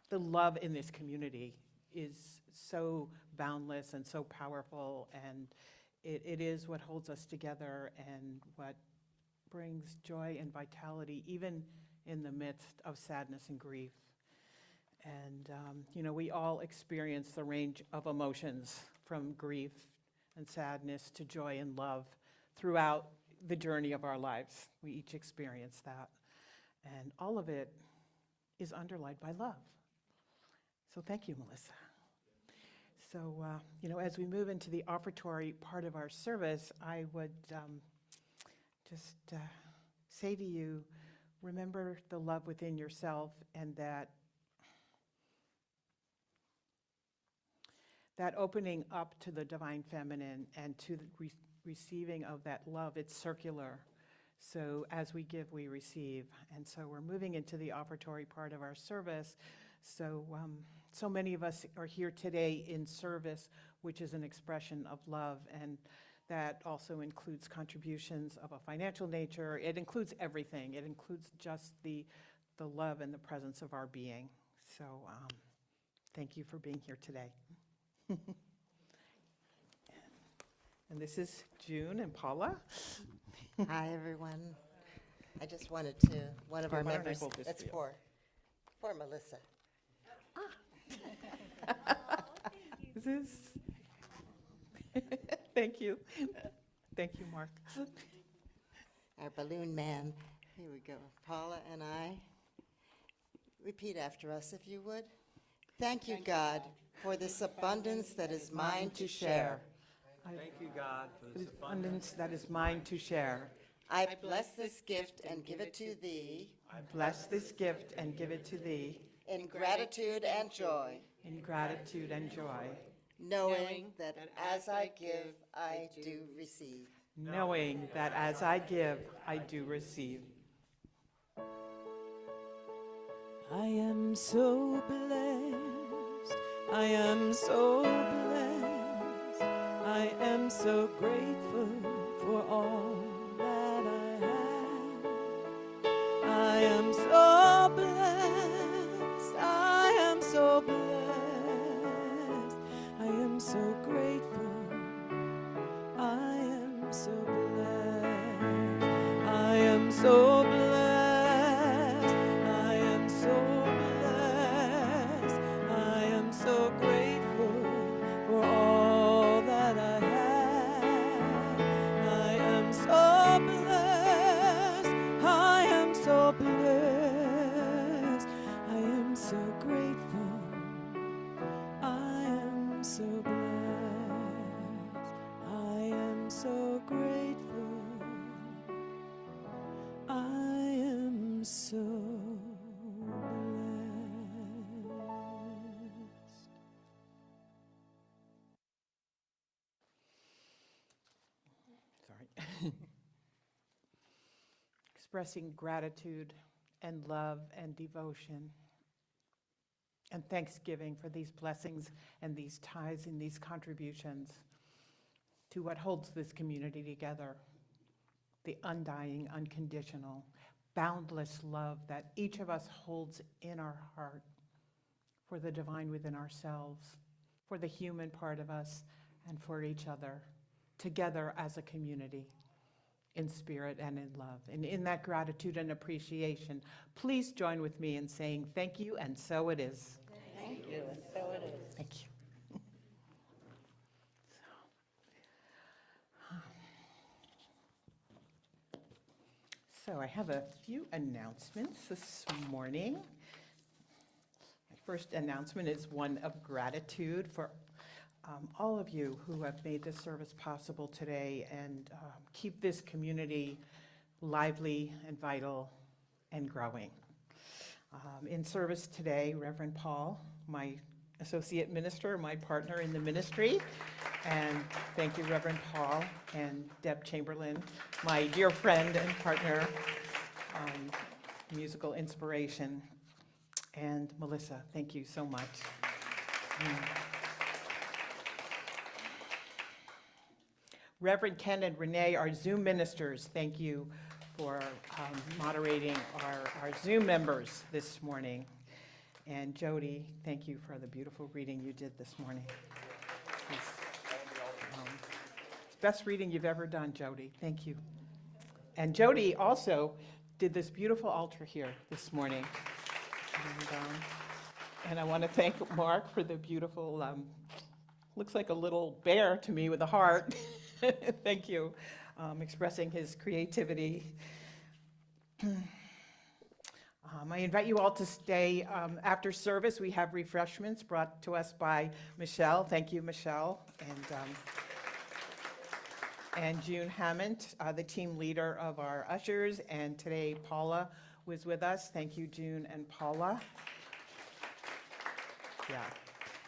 A: the love in this community is so boundless and so powerful, and it is what holds us together and what brings joy and vitality even in the midst of sadness and grief. And you know, we all experience the range of emotions from grief and sadness to joy and love throughout the journey of our lives. We each experience that, and all of it is underlined by love. So thank you, Melissa. So, you know, as we move into the offertory part of our service, I would just say to you, remember the love within yourself, and that opening up to the divine feminine and to the receiving of that love. It's circular. So as we give, we receive. And so we're moving into the offertory part of our service. So, so many of us are here today in service, which is an expression of love, and that also includes contributions of a financial nature. It includes everything. It includes just the love and the presence of our being. So thank you for being here today. And this is June and Paula.
F: Hi, everyone. I just wanted to, one of
A: Here,
F: our
A: why don't I
F: members,
A: hold this
F: it's
A: for you?
F: for Melissa.
A: This is, thank you. Thank you, Mark.
F: Our balloon man. Here we go. Paula and I. Repeat after us, if you would. Thank you, God, for this abundance that is mine to share.
B: Thank you, God, for
A: This abundance that is mine to share.
F: I bless this gift and give it to thee
A: I bless this gift and give it to thee
F: in gratitude and joy,
A: in gratitude and joy,
F: knowing that as I give, I do receive.
A: knowing that as I give, I do receive.
C: I am so blessed. I am so blessed. I am so grateful for all that I have. I am so blessed. I am so blessed. I am so grateful. I am so blessed. I am so blessed. I am so blessed. I am so grateful for all that I have. I am so blessed. I am so blessed. I am so grateful. I am so blessed. I am so grateful. I am so blessed.
A: Sorry. Expressing gratitude and love and devotion and thanksgiving for these blessings and these tithes and these contributions to what holds this community together, the undying, unconditional, boundless love that each of us holds in our heart for the divine within ourselves, for the human part of us, and for each other, together as a community, in spirit and in love. And in that gratitude and appreciation, please join with me in saying thank you, and so it is.
F: Thank you, and so it is.
A: Thank you. So I have a few announcements this morning. My first announcement is one of gratitude for all of you who have made this service possible today and keep this community lively and vital and growing. In service today, Reverend Paul, my associate minister, my partner in the ministry, and thank you, Reverend Paul, and Deb Chamberlin, my dear friend and partner, musical inspiration, and Melissa, thank you so much. Reverend Ken and Renee are Zoom ministers. Thank you for moderating our Zoom members this morning. And Jody, thank you for the beautiful reading you did this morning. It's the best reading you've ever done, Jody. Thank you. And Jody also did this beautiful altar here this morning. And I want to thank Mark for the beautiful, looks like a little bear to me with a heart. Thank you, expressing his creativity. I invite you all to stay after service. We have refreshments brought to us by Michelle. Thank you, Michelle. And June Hammond, the team leader of our ushers. And today, Paula was with us. Thank you, June and Paula. Yeah.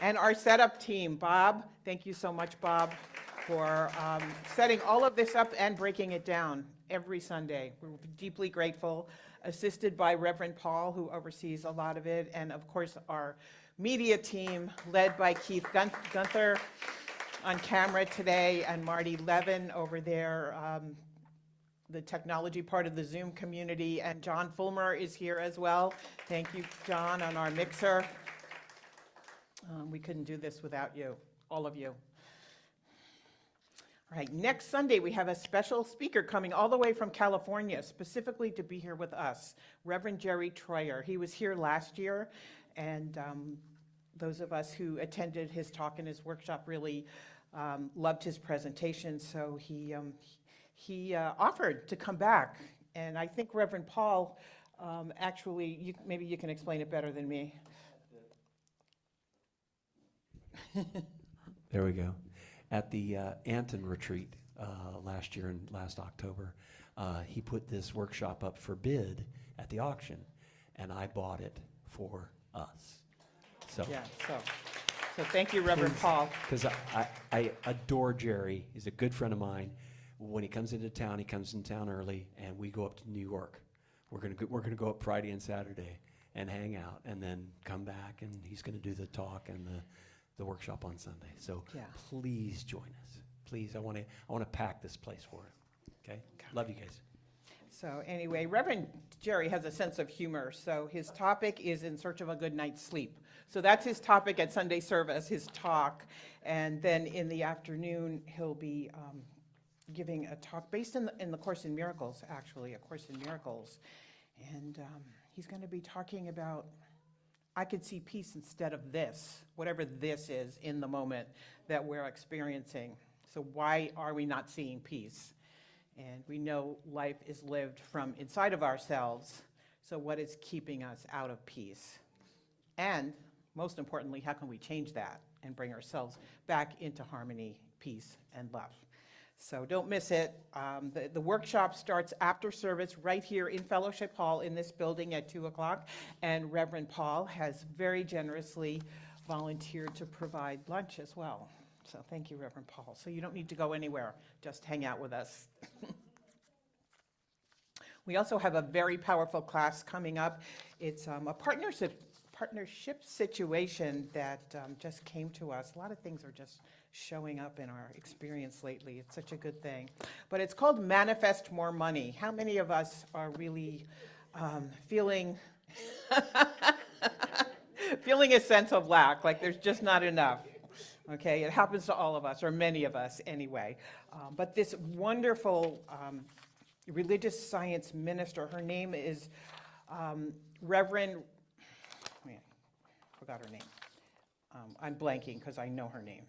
A: And our setup team, Bob. Thank you so much, Bob, for setting all of this up and breaking it down every Sunday. We're deeply grateful. Assisted by Reverend Paul, who oversees a lot of it, and of course our media team, led by Keith Gunther on camera today, and Marty Levin over there, the technology part of the Zoom community, and John Fulmer is here as well. Thank you, John, on our mixer. We couldn't do this without you, all of you. All right, next Sunday we have a special speaker coming all the way from California, specifically to be here with us, Reverend Jerry Troyer. He was here last year, and those of us who attended his talk and his workshop really loved his presentation, so he offered to come back. And I think Reverend Paul, actually, maybe you can explain it better than me.
B: There we go. At the Anton retreat last year and last October, he put this workshop up for bid at the auction, and I bought it for us. So
A: Yeah, so thank you, Reverend Paul.
B: Because I adore Jerry. He's a good friend of mine. When he comes into town, he comes in town early, and we go up to New York. We're gonna go up Friday and Saturday and hang out, and then come back, and he's gonna do the talk and the workshop on Sunday. So
A: Yeah.
B: please join us. Please, I want to pack this place for him. Okay? Love you guys.
A: So anyway, Reverend Jerry has a sense of humor, so his topic is In Search of a Good Night's Sleep. So that's his topic at Sunday service, his talk. And then in the afternoon, he'll be giving a talk based in the Course in Miracles, actually, A Course in Miracles. And he's going to be talking about, I could see peace instead of this, whatever this is in the moment that we're experiencing. So why are we not seeing peace? And we know life is lived from inside of ourselves. So what is keeping us out of peace? And most importantly, how can we change that and bring ourselves back into harmony, peace, and love? So don't miss it. The workshop starts after service right here in Fellowship Hall in this building at 2 o'clock. And Reverend Paul has very generously volunteered to provide lunch as well. So thank you, Reverend Paul. So you don't need to go anywhere. Just hang out with us. We also have a very powerful class coming up. It's a partnership situation that just came to us. A lot of things are just showing up in our experience lately. It's such a good thing. But it's called Manifest More Money. How many of us are really feeling feeling a sense of lack, like there's just not enough? Okay, it happens to all of us, or many of us anyway. But this wonderful religious science minister, her name is Reverend, forgot her name. I'm blanking because I know her name.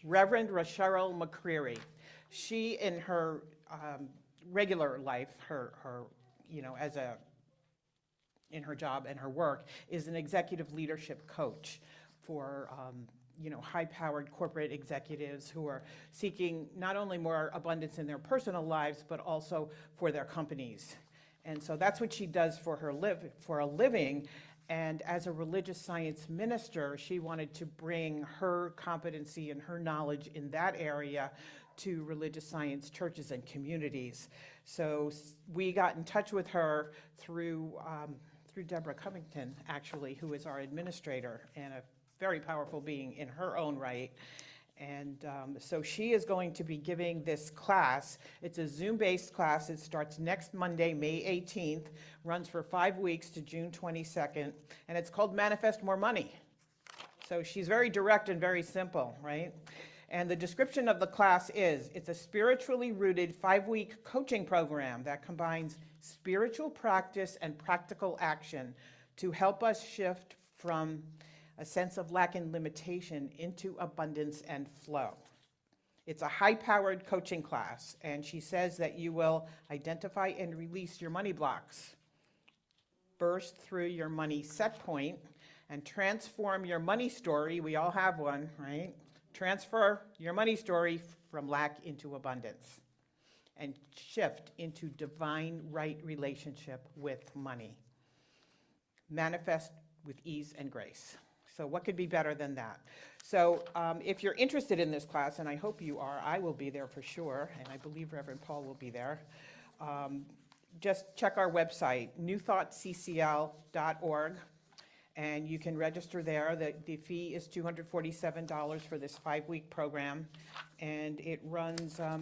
A: Reverend Rochelle McCreary. She, in her regular life, in her job and her work, is an executive leadership coach for high-powered corporate executives who are seeking not only more abundance in their personal lives, but also for their companies. And so that's what she does for a living. And as a religious science minister, she wanted to bring her competency and her knowledge in that area to religious science churches and communities. So we got in touch with her through Deborah Covington, actually, who is our administrator and a very powerful being in her own right. And so she is going to be giving this class. It's a Zoom-based class. It starts next Monday, May 18th, runs for 5 weeks to June 22nd, and it's called Manifest More Money. So she's very direct and very simple, right? And the description of the class is, it's a spiritually rooted 5-week coaching program that combines spiritual practice and practical action to help us shift from a sense of lack and limitation into abundance and flow. It's a high-powered coaching class, and she says that you will identify and release your money blocks, burst through your money set point, and transform your money story. We all have one, right? Transfer your money story from lack into abundance and shift into divine right relationship with money. Manifest with ease and grace. So what could be better than that? So if you're interested in this class, and I hope you are, I will be there for sure, and I believe Reverend Paul will be there. Just check our website, newthoughtccl.org, and you can register there. The fee is $247 for this 5-week program, and it runs, I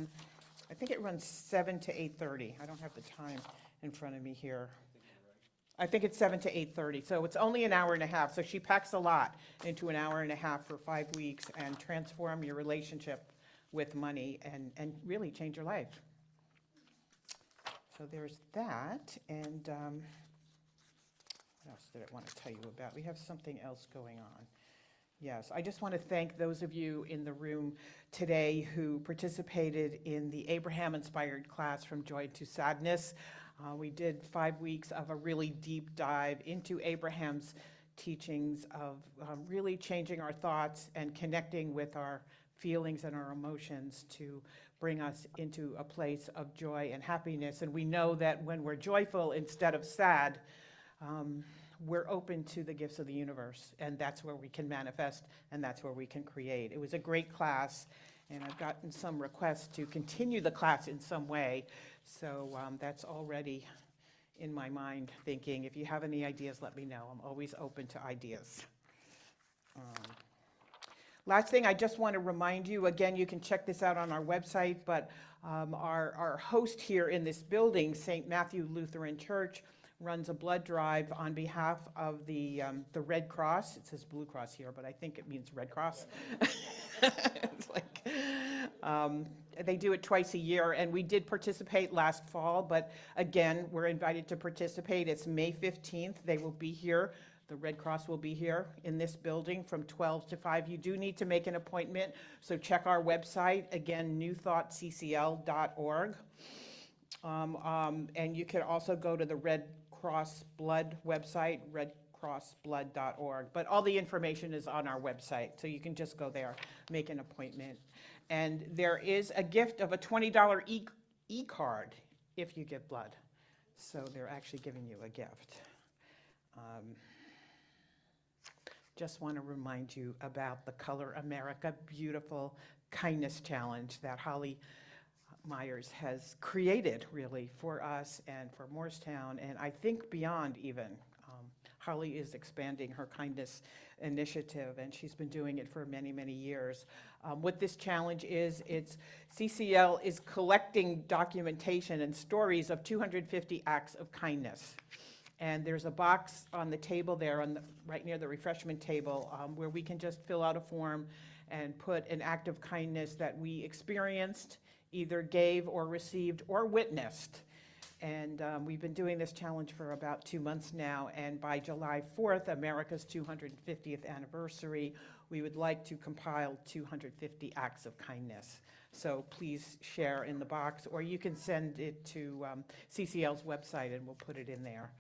A: think it runs 7 to 8:30. I don't have the time in front of me here. I think it's 7 to 8:30, so it's only an hour and a half. So she packs a lot into an hour and a half for 5 weeks and transform your relationship with money and really change your life. So there's that, and what else did I want to tell you about? We have something else going on. Yes, I just want to thank those of you in the room today who participated in the Abraham-inspired class From Joy to Sadness. We did 5 weeks of a really deep dive into Abraham's teachings of really changing our thoughts and connecting with our feelings and our emotions to bring us into a place of joy and happiness. And we know that when we're joyful instead of sad, we're open to the gifts of the universe, and that's where we can manifest, and that's where we can create. It was a great class, and I've gotten some requests to continue the class in some way. So that's already in my mind thinking, if you have any ideas, let me know. I'm always open to ideas. Last thing, I just want to remind you, again, you can check this out on our website, but our host here in this building, St. Matthew Lutheran Church, runs a blood drive on behalf of the Red Cross. It says Blue Cross here, but I think it means Red Cross. It's like, they do it twice a year, and we did participate last fall, but again, we're invited to participate. It's May 15th. They will be here. The Red Cross will be here in this building from 12 to 5. You do need to make an appointment, so check our website, again, newthoughtccl.org. And you can also go to the Red Cross Blood website, redcrossblood.org. But all the information is on our website, so you can just go there, make an appointment. And there is a gift of a $20 e-card if you give blood. So they're actually giving you a gift. Just want to remind you about the Color America Beautiful Kindness Challenge that Holly Myers has created, really, for us and for Morristown, and I think beyond even. Holly is expanding her kindness initiative, and she's been doing it for many, many years. What this challenge is, CCL is collecting documentation and stories of 250 acts of kindness. And there's a box on the table there, right near the refreshment table, where we can just fill out a form and put an act of kindness that we experienced, either gave or received or witnessed. And we've been doing this challenge for about 2 months now, and by July 4th, America's 250th anniversary, we would like to compile 250 acts of kindness. So please share in the box, or you can send it to CCL's website and we'll put it in there.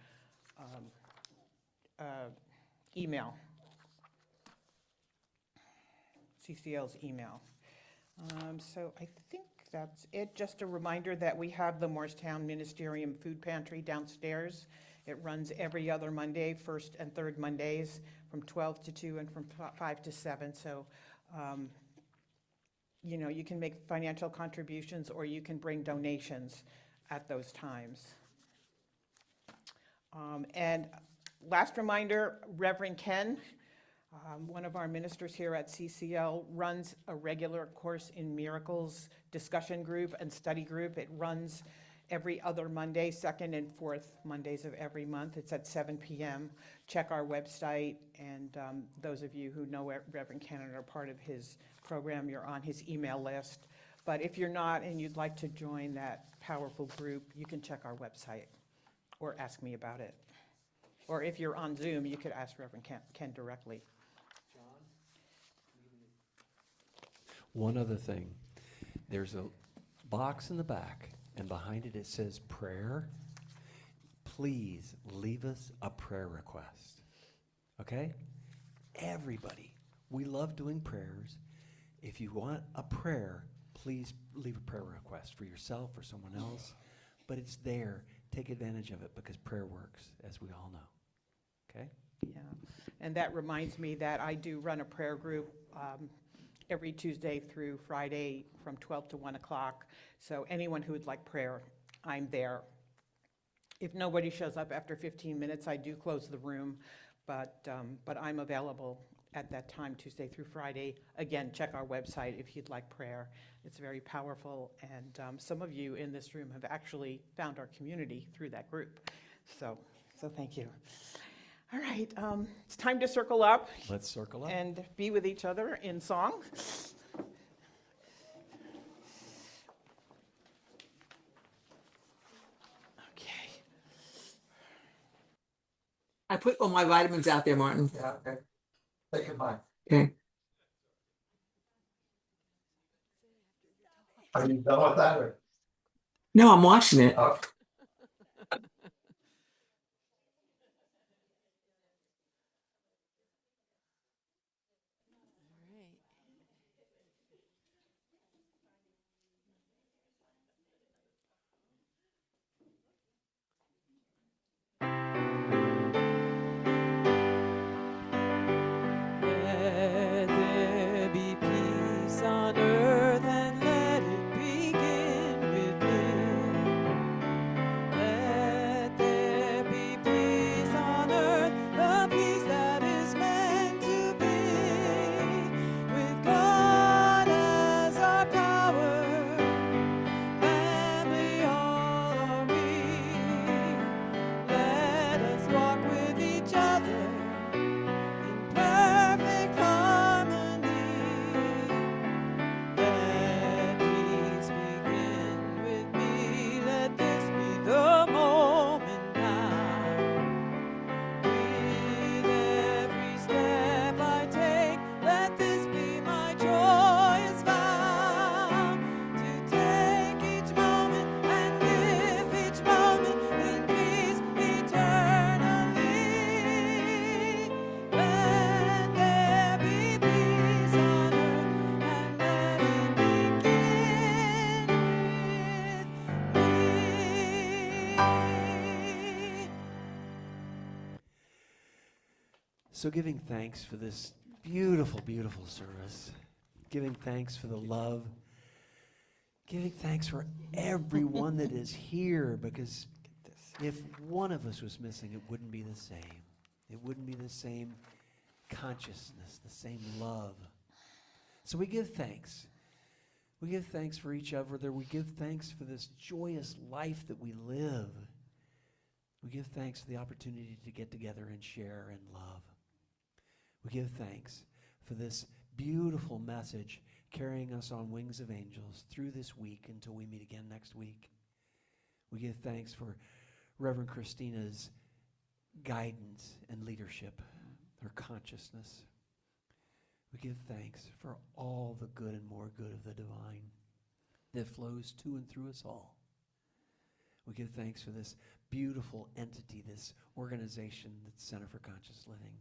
A: Email. CCL's email. So I think that's it. Just a reminder that we have the Morristown Ministerium Food Pantry downstairs. It runs every other Monday, first and third Mondays, from 12 to 2 and from 5 to 7. So, you know, you can make financial contributions or you can bring donations at those times. And last reminder, Reverend Ken, one of our ministers here at CCL, runs a regular Course in Miracles discussion group and study group. It runs every other Monday, second and fourth Mondays of every month. It's at 7 p.m. Check our website, and those of you who know Reverend Ken and are part of his program, you're on his email list. But if you're not and you'd like to join that powerful group, you can check our website or ask me about it. Or if you're on Zoom, you could ask Reverend Ken directly.
B: One other thing. There's a box in the back, and behind it, it says prayer. Please leave us a prayer request. Okay? Everybody. We love doing prayers. If you want a prayer, please leave a prayer request for yourself or someone else. But it's there. Take advantage of it because prayer works, as we all know. Okay?
A: Yeah. And that reminds me that I do run a prayer group every Tuesday through Friday from 12 to 1 o'clock. So anyone who would like prayer, I'm there. If nobody shows up after 15 minutes, I do close the room, but I'm available at that time, Tuesday through Friday. Again, check our website if you'd like prayer. It's very powerful, and some of you in this room have actually found our community through that group. So thank you. All right, it's time to circle up.
B: Let's circle up.
A: And be with each other in song. Okay.
G: I put all my vitamins out there, Martin.
H: Yeah, okay. Take it back.
G: Okay.
H: Are you done with that or?
G: No, I'm watching it.
H: Oh,
C: Let there be peace on earth and let it begin with me. Let there be peace on earth, the peace that is meant to be. With God as our power, family all are we. Let us walk with each other in perfect harmony. Let peace begin with me. Let this be the moment now. With every step I take, let this be my joyous vow. To take each moment and live each moment in peace eternally. Let there be peace on earth and let it begin with me.
B: So giving thanks for this beautiful, beautiful service, giving thanks for the love, Giving thanks for everyone that is here, because if one of us was missing, it wouldn't be the same. It wouldn't be the same consciousness, the same love. So we give thanks. We give thanks for each other. We give thanks for this joyous life that we live. We give thanks for the opportunity to get together and share and love. We give thanks for this beautiful message carrying us on wings of angels through this week until we meet again next week. We give thanks for Reverend Christina's guidance and leadership, her consciousness. We give thanks for all the good and more good of the divine that flows to and through us all. We give thanks for this beautiful entity, this organization that's Center for Conscious Living,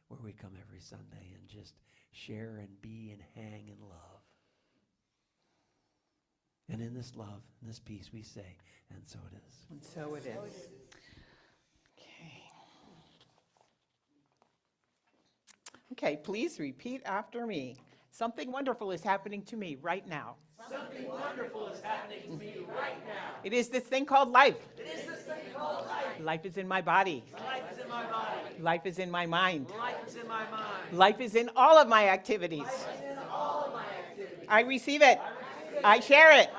B: where we come every Sunday and just share and be and hang in love. And in this love, in this peace, we say, and so it is.
A: And so it is. Okay. Okay, please repeat after me. Something wonderful is happening to me right now.
B: Something wonderful is happening to me right now.
A: It is this thing called life.
B: It is this thing called life.
A: Life is in my body.
B: Life is in my body.
A: Life is in my mind.
B: Life is in my mind.
A: Life is in all of my activities.
B: Life is in all of my activities.
A: I receive it. I share it.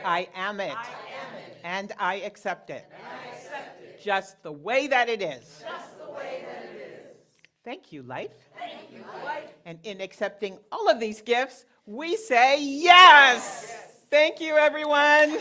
A: I am it.
B: I am it.
A: And I accept it.
B: And I accept it.
A: Just the way that it is.
B: Just the way that it is.
A: Thank you, life.
B: Thank you, life.
A: And in accepting all of these gifts, we say yes. Thank you, everyone.